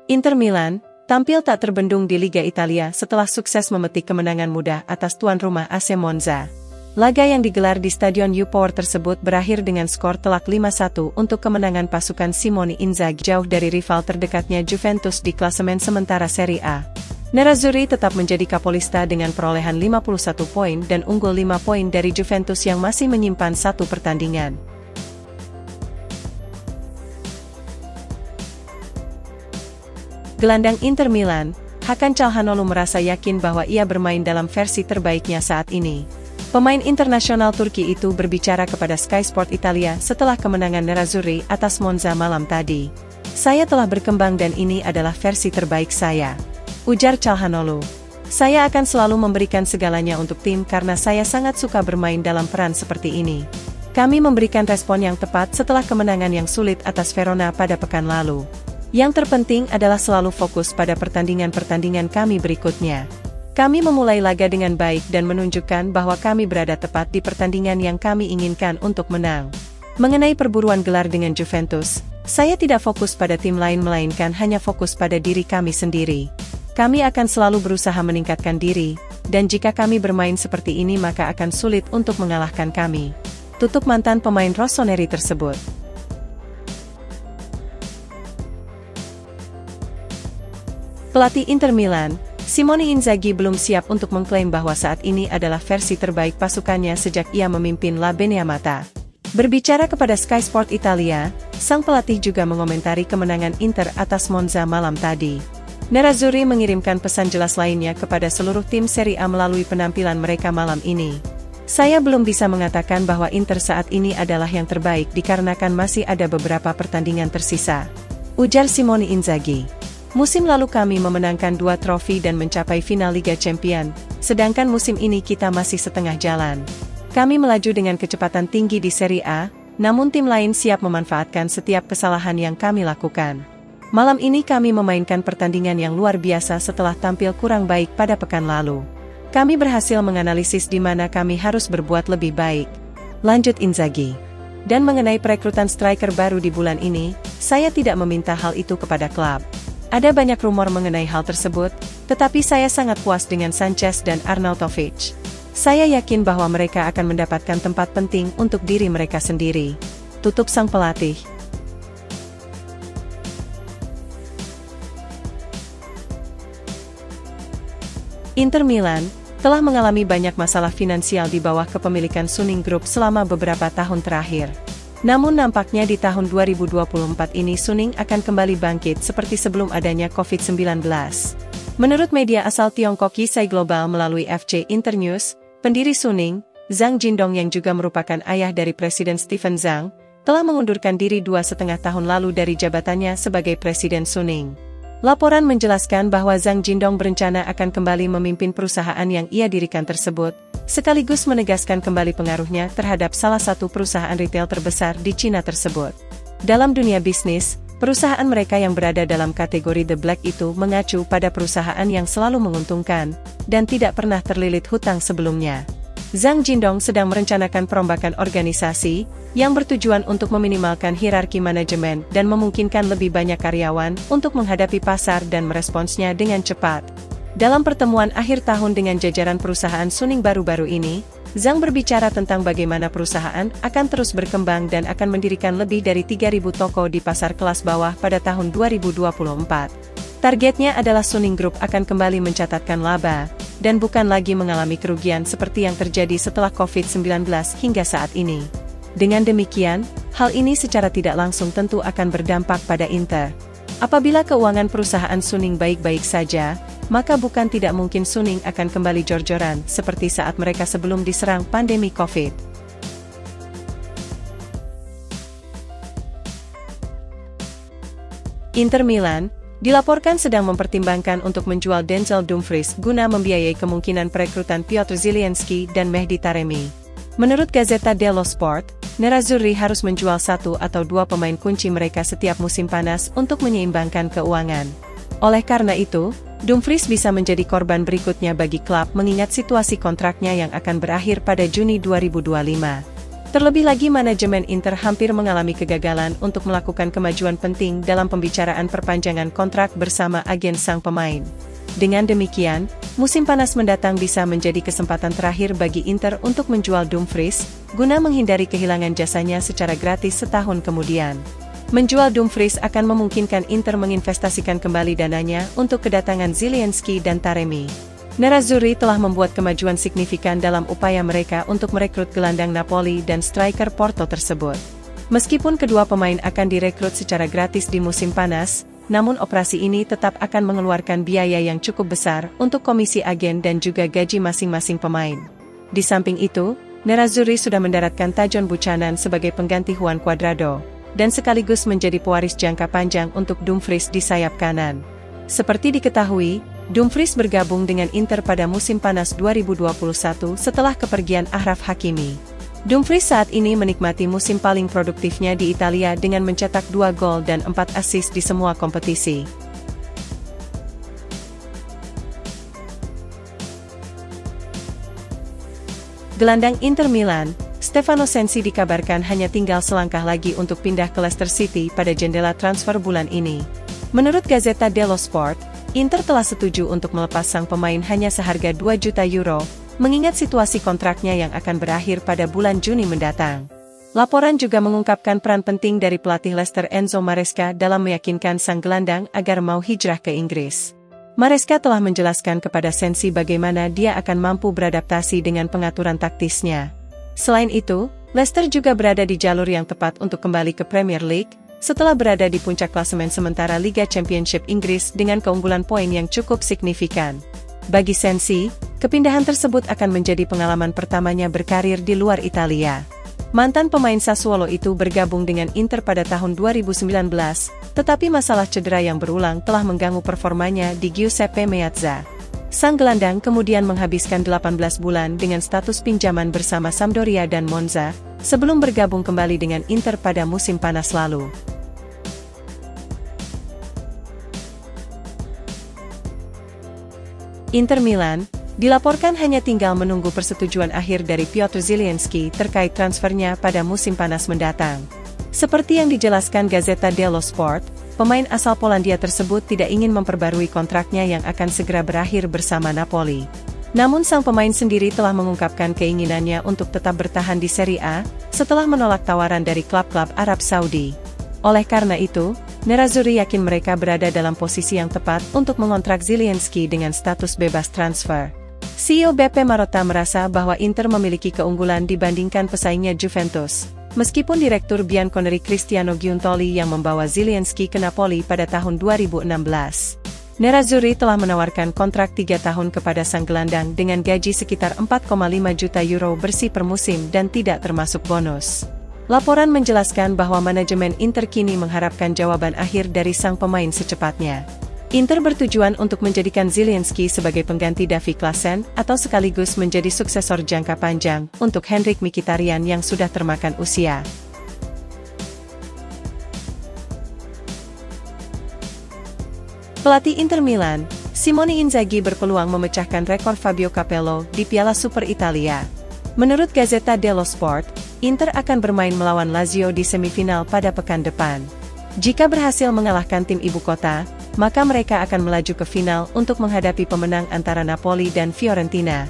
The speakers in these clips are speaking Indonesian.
Inter Milan tampil tak terbendung di Liga Italia setelah sukses memetik kemenangan mudah atas tuan rumah AC Monza. Laga yang digelar di Stadion U-Power tersebut berakhir dengan skor telak 5-1 untuk kemenangan pasukan Simone Inzaghi jauh dari rival terdekatnya Juventus di klasemen sementara Serie A. Nerazzurri tetap menjadi kapolista dengan perolehan 51 poin dan unggul 5 poin dari Juventus yang masih menyimpan satu pertandingan. Gelandang Inter Milan, Hakan Çalhanoğlu merasa yakin bahwa ia bermain dalam versi terbaiknya saat ini. Pemain internasional Turki itu berbicara kepada Sky Sport Italia setelah kemenangan Nerazzurri atas Monza malam tadi. "Saya telah berkembang dan ini adalah versi terbaik saya," ujar Çalhanoğlu. "Saya akan selalu memberikan segalanya untuk tim karena saya sangat suka bermain dalam peran seperti ini. Kami memberikan respon yang tepat setelah kemenangan yang sulit atas Verona pada pekan lalu. Yang terpenting adalah selalu fokus pada pertandingan-pertandingan kami berikutnya. Kami memulai laga dengan baik dan menunjukkan bahwa kami berada tepat di pertandingan yang kami inginkan untuk menang. Mengenai perburuan gelar dengan Juventus, saya tidak fokus pada tim lain melainkan hanya fokus pada diri kami sendiri. Kami akan selalu berusaha meningkatkan diri, dan jika kami bermain seperti ini maka akan sulit untuk mengalahkan kami," tutup mantan pemain Rossoneri tersebut. Pelatih Inter Milan, Simone Inzaghi belum siap untuk mengklaim bahwa saat ini adalah versi terbaik pasukannya sejak ia memimpin La Beneamata. Berbicara kepada Sky Sport Italia, sang pelatih juga mengomentari kemenangan Inter atas Monza malam tadi. Nerazzurri mengirimkan pesan jelas lainnya kepada seluruh tim Serie A melalui penampilan mereka malam ini. "Saya belum bisa mengatakan bahwa Inter saat ini adalah yang terbaik dikarenakan masih ada beberapa pertandingan tersisa," ujar Simone Inzaghi. "Musim lalu kami memenangkan 2 trofi dan mencapai final Liga Champions, sedangkan musim ini kita masih setengah jalan. Kami melaju dengan kecepatan tinggi di Serie A, namun tim lain siap memanfaatkan setiap kesalahan yang kami lakukan. Malam ini kami memainkan pertandingan yang luar biasa setelah tampil kurang baik pada pekan lalu. Kami berhasil menganalisis di mana kami harus berbuat lebih baik," lanjut Inzaghi. "Dan mengenai perekrutan striker baru di bulan ini, saya tidak meminta hal itu kepada klub. Ada banyak rumor mengenai hal tersebut, tetapi saya sangat puas dengan Sanchez dan Arnautovic. Saya yakin bahwa mereka akan mendapatkan tempat penting untuk diri mereka sendiri," tutup sang pelatih. Inter Milan telah mengalami banyak masalah finansial di bawah kepemilikan Suning Group selama beberapa tahun terakhir. Namun nampaknya di tahun 2024 ini Suning akan kembali bangkit seperti sebelum adanya COVID-19. Menurut media asal Tiongkok Kisai Global melalui FC Internews, pendiri Suning, Zhang Jindong yang juga merupakan ayah dari Presiden Stephen Zhang, telah mengundurkan diri 2,5 tahun lalu dari jabatannya sebagai Presiden Suning. Laporan menjelaskan bahwa Zhang Jindong berencana akan kembali memimpin perusahaan yang ia dirikan tersebut, sekaligus menegaskan kembali pengaruhnya terhadap salah satu perusahaan retail terbesar di Cina tersebut. Dalam dunia bisnis, perusahaan mereka yang berada dalam kategori The Black itu mengacu pada perusahaan yang selalu menguntungkan, dan tidak pernah terlilit hutang sebelumnya. Zhang Jindong sedang merencanakan perombakan organisasi, yang bertujuan untuk meminimalkan hierarki manajemen dan memungkinkan lebih banyak karyawan untuk menghadapi pasar dan meresponsnya dengan cepat. Dalam pertemuan akhir tahun dengan jajaran perusahaan Suning baru-baru ini, Zhang berbicara tentang bagaimana perusahaan akan terus berkembang dan akan mendirikan lebih dari 3.000 toko di pasar kelas bawah pada tahun 2024. Targetnya adalah Suning Group akan kembali mencatatkan laba, dan bukan lagi mengalami kerugian seperti yang terjadi setelah COVID-19 hingga saat ini. Dengan demikian, hal ini secara tidak langsung tentu akan berdampak pada Inter. Apabila keuangan perusahaan Suning baik-baik saja, maka bukan tidak mungkin Suning akan kembali jor-joran seperti saat mereka sebelum diserang pandemi COVID. Inter Milan dilaporkan sedang mempertimbangkan untuk menjual Denzel Dumfries guna membiayai kemungkinan perekrutan Piotr Zielinski dan Mehdi Taremi. Menurut Gazzetta dello Sport, Nerazzurri harus menjual 1 atau 2 pemain kunci mereka setiap musim panas untuk menyeimbangkan keuangan. Oleh karena itu, Dumfries bisa menjadi korban berikutnya bagi klub mengingat situasi kontraknya yang akan berakhir pada Juni 2025. Terlebih lagi manajemen Inter hampir mengalami kegagalan untuk melakukan kemajuan penting dalam pembicaraan perpanjangan kontrak bersama agen sang pemain. Dengan demikian, musim panas mendatang bisa menjadi kesempatan terakhir bagi Inter untuk menjual Dumfries, guna menghindari kehilangan jasanya secara gratis setahun kemudian. Menjual Dumfries akan memungkinkan Inter menginvestasikan kembali dananya untuk kedatangan Zielinski dan Taremi. Nerazzurri telah membuat kemajuan signifikan dalam upaya mereka untuk merekrut gelandang Napoli dan striker Porto tersebut. Meskipun kedua pemain akan direkrut secara gratis di musim panas, namun operasi ini tetap akan mengeluarkan biaya yang cukup besar untuk komisi agen dan juga gaji masing-masing pemain. Di samping itu, Nerazzurri sudah mendaratkan Tajon Buchanan sebagai pengganti Juan Cuadrado, dan sekaligus menjadi pewaris jangka panjang untuk Dumfries di sayap kanan. Seperti diketahui, Dumfries bergabung dengan Inter pada musim panas 2021 setelah kepergian Achraf Hakimi. Dumfries saat ini menikmati musim paling produktifnya di Italia dengan mencetak 2 gol dan 4 assist di semua kompetisi. Gelandang Inter Milan, Stefano Sensi dikabarkan hanya tinggal selangkah lagi untuk pindah ke Leicester City pada jendela transfer bulan ini. Menurut Gazzetta dello Sport, Inter telah setuju untuk melepas sang pemain hanya seharga 2 juta euro, mengingat situasi kontraknya yang akan berakhir pada bulan Juni mendatang. Laporan juga mengungkapkan peran penting dari pelatih Leicester Enzo Maresca dalam meyakinkan sang gelandang agar mau hijrah ke Inggris. Maresca telah menjelaskan kepada Sensi bagaimana dia akan mampu beradaptasi dengan pengaturan taktisnya. Selain itu, Leicester juga berada di jalur yang tepat untuk kembali ke Premier League, setelah berada di puncak klasemen sementara Liga Championship Inggris dengan keunggulan poin yang cukup signifikan. Bagi Sensi, kepindahan tersebut akan menjadi pengalaman pertamanya berkarir di luar Italia. Mantan pemain Sassuolo itu bergabung dengan Inter pada tahun 2019, tetapi masalah cedera yang berulang telah mengganggu performanya di Giuseppe Meazza. Sang gelandang kemudian menghabiskan 18 bulan dengan status pinjaman bersama Sampdoria dan Monza, sebelum bergabung kembali dengan Inter pada musim panas lalu. Inter Milan dilaporkan hanya tinggal menunggu persetujuan akhir dari Piotr Zielinski terkait transfernya pada musim panas mendatang. Seperti yang dijelaskan Gazzetta dello Sport, pemain asal Polandia tersebut tidak ingin memperbarui kontraknya yang akan segera berakhir bersama Napoli. Namun sang pemain sendiri telah mengungkapkan keinginannya untuk tetap bertahan di Serie A, setelah menolak tawaran dari klub-klub Arab Saudi. Oleh karena itu, Nerazzurri yakin mereka berada dalam posisi yang tepat untuk mengontrak Zielinski dengan status bebas transfer. CEO Beppe Marotta merasa bahwa Inter memiliki keunggulan dibandingkan pesaingnya Juventus, meskipun Direktur Bianconeri Cristiano Giuntoli yang membawa Zielinski ke Napoli pada tahun 2016. Nerazzurri telah menawarkan kontrak 3 tahun kepada sang gelandang dengan gaji sekitar 4,5 juta euro bersih per musim dan tidak termasuk bonus. Laporan menjelaskan bahwa manajemen Inter kini mengharapkan jawaban akhir dari sang pemain secepatnya. Inter bertujuan untuk menjadikan Zielinski sebagai pengganti Davy Klaassen atau sekaligus menjadi suksesor jangka panjang untuk Henrikh Mkhitaryan yang sudah termakan usia. Pelatih Inter Milan, Simone Inzaghi berpeluang memecahkan rekor Fabio Capello di Piala Super Italia. Menurut Gazzetta dello Sport, Inter akan bermain melawan Lazio di semifinal pada pekan depan. Jika berhasil mengalahkan tim ibu kota, maka mereka akan melaju ke final untuk menghadapi pemenang antara Napoli dan Fiorentina.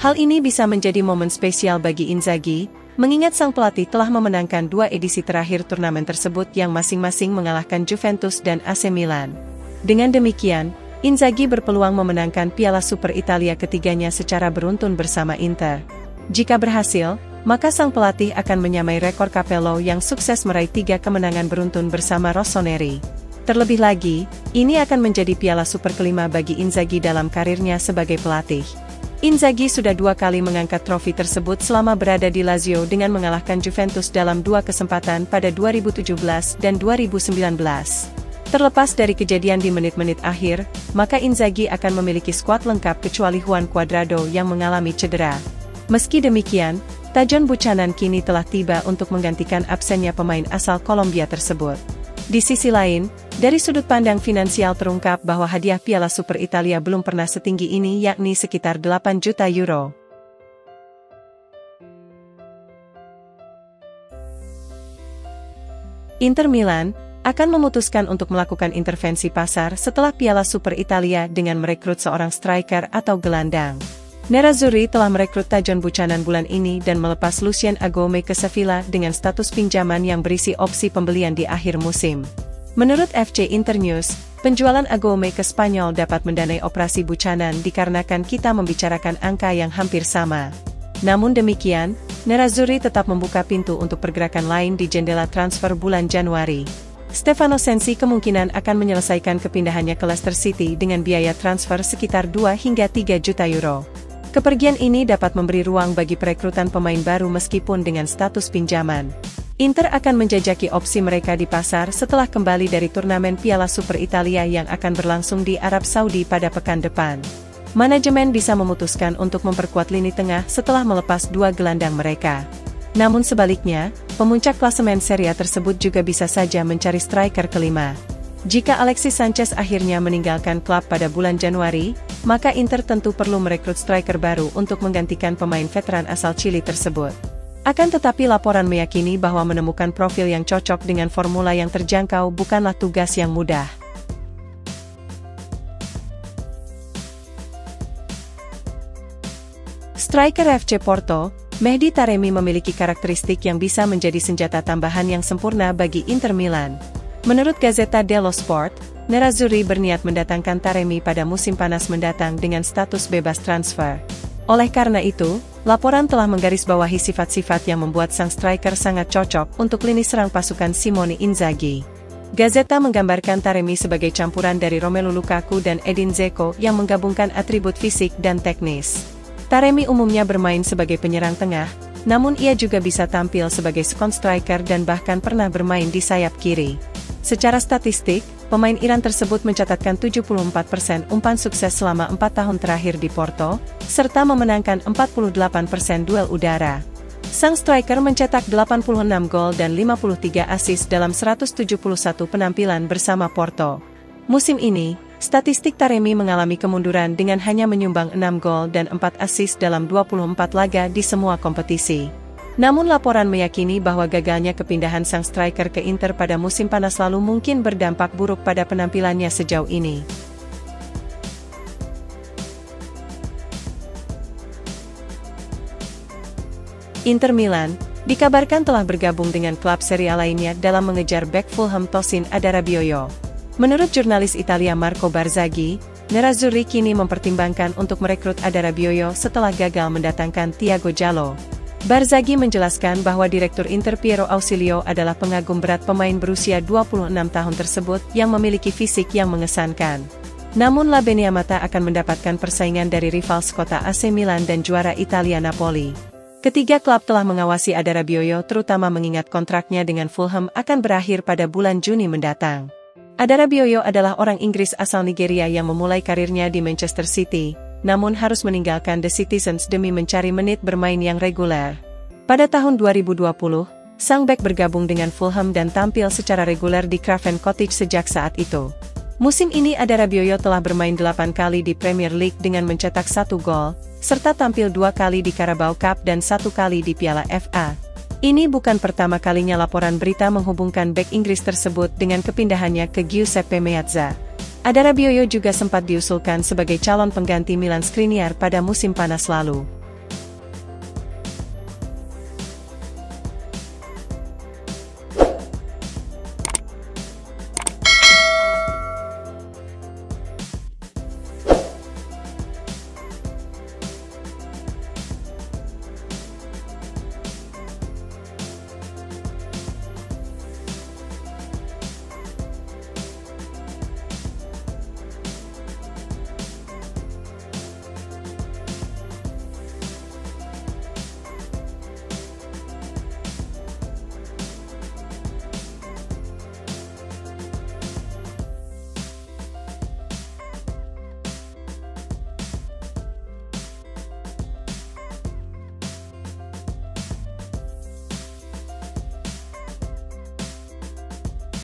Hal ini bisa menjadi momen spesial bagi Inzaghi, mengingat sang pelatih telah memenangkan 2 edisi terakhir turnamen tersebut yang masing-masing mengalahkan Juventus dan AC Milan. Dengan demikian, Inzaghi berpeluang memenangkan Piala Super Italia ketiganya secara beruntun bersama Inter. Jika berhasil, maka sang pelatih akan menyamai rekor Capello yang sukses meraih 3 kemenangan beruntun bersama Rossoneri. Terlebih lagi, ini akan menjadi Piala Super kelima bagi Inzaghi dalam karirnya sebagai pelatih. Inzaghi sudah 2 kali mengangkat trofi tersebut selama berada di Lazio dengan mengalahkan Juventus dalam 2 kesempatan pada 2017 dan 2019. Terlepas dari kejadian di menit-menit akhir, maka Inzaghi akan memiliki skuad lengkap kecuali Juan Cuadrado yang mengalami cedera. Meski demikian, Tajon Buchanan kini telah tiba untuk menggantikan absennya pemain asal Kolombia tersebut. Di sisi lain, dari sudut pandang finansial terungkap bahwa hadiah Piala Super Italia belum pernah setinggi ini yakni sekitar 8 juta euro. Inter Milan akan memutuskan untuk melakukan intervensi pasar setelah Piala Super Italia dengan merekrut seorang striker atau gelandang. Nerazzurri telah merekrut Tajon Buchanan bulan ini dan melepas Lucien Agome ke Sevilla dengan status pinjaman yang berisi opsi pembelian di akhir musim. Menurut FC Internews, penjualan Agome ke Spanyol dapat mendanai operasi Buchanan dikarenakan kita membicarakan angka yang hampir sama. Namun demikian, Nerazzurri tetap membuka pintu untuk pergerakan lain di jendela transfer bulan Januari. Stefano Sensi kemungkinan akan menyelesaikan kepindahannya ke Leicester City dengan biaya transfer sekitar 2 hingga 3 juta euro. Kepergian ini dapat memberi ruang bagi perekrutan pemain baru meskipun dengan status pinjaman. Inter akan menjajaki opsi mereka di pasar setelah kembali dari turnamen Piala Super Italia yang akan berlangsung di Arab Saudi pada pekan depan. Manajemen bisa memutuskan untuk memperkuat lini tengah setelah melepas 2 gelandang mereka. Namun sebaliknya, pemuncak klasemen Serie A tersebut juga bisa saja mencari striker kelima. Jika Alexis Sanchez akhirnya meninggalkan klub pada bulan Januari, maka Inter tentu perlu merekrut striker baru untuk menggantikan pemain veteran asal Chili tersebut. Akan tetapi laporan meyakini bahwa menemukan profil yang cocok dengan formula yang terjangkau bukanlah tugas yang mudah. Striker FC Porto, Mehdi Taremi memiliki karakteristik yang bisa menjadi senjata tambahan yang sempurna bagi Inter Milan. Menurut Gazzetta dello Sport, Nerazzurri berniat mendatangkan Taremi pada musim panas mendatang dengan status bebas transfer. Oleh karena itu, laporan telah menggarisbawahi sifat-sifat yang membuat sang striker sangat cocok untuk lini serang pasukan Simone Inzaghi. Gazzetta menggambarkan Taremi sebagai campuran dari Romelu Lukaku dan Edin Dzeko yang menggabungkan atribut fisik dan teknis. Taremi umumnya bermain sebagai penyerang tengah, namun ia juga bisa tampil sebagai second striker dan bahkan pernah bermain di sayap kiri. Secara statistik, pemain Iran tersebut mencatatkan 74% umpan sukses selama 4 tahun terakhir di Porto, serta memenangkan 48% duel udara. Sang striker mencetak 86 gol dan 53 assist dalam 171 penampilan bersama Porto. Musim ini, statistik Taremi mengalami kemunduran dengan hanya menyumbang 6 gol dan 4 assist dalam 24 laga di semua kompetisi. Namun laporan meyakini bahwa gagalnya kepindahan sang striker ke Inter pada musim panas lalu mungkin berdampak buruk pada penampilannya sejauh ini. Inter Milan dikabarkan telah bergabung dengan klub Serie A lainnya dalam mengejar bek Fulham Tosin Adarabioyo. Menurut jurnalis Italia Marco Barzaghi, Nerazzurri kini mempertimbangkan untuk merekrut Adarabioyo setelah gagal mendatangkan Thiago Jallo. Barzaghi menjelaskan bahwa Direktur Inter Piero Ausilio adalah pengagum berat pemain berusia 26 tahun tersebut yang memiliki fisik yang mengesankan. Namun La Beniamata akan mendapatkan persaingan dari rival sekota AC Milan dan juara Italia Napoli. Ketiga klub telah mengawasi Adarabioyo terutama mengingat kontraknya dengan Fulham akan berakhir pada bulan Juni mendatang. Adarabioyo adalah orang Inggris asal Nigeria yang memulai karirnya di Manchester City, namun harus meninggalkan The Citizens demi mencari menit bermain yang reguler. Pada tahun 2020, sang bek bergabung dengan Fulham dan tampil secara reguler di Craven Cottage sejak saat itu. Musim ini Adarabioyo telah bermain 8 kali di Premier League dengan mencetak 1 gol, serta tampil 2 kali di Carabao Cup dan 1 kali di Piala FA. Ini bukan pertama kalinya laporan berita menghubungkan bek Inggris tersebut dengan kepindahannya ke Giuseppe Meazza. Adarabioyo juga sempat diusulkan sebagai calon pengganti Milan Skriniar pada musim panas lalu.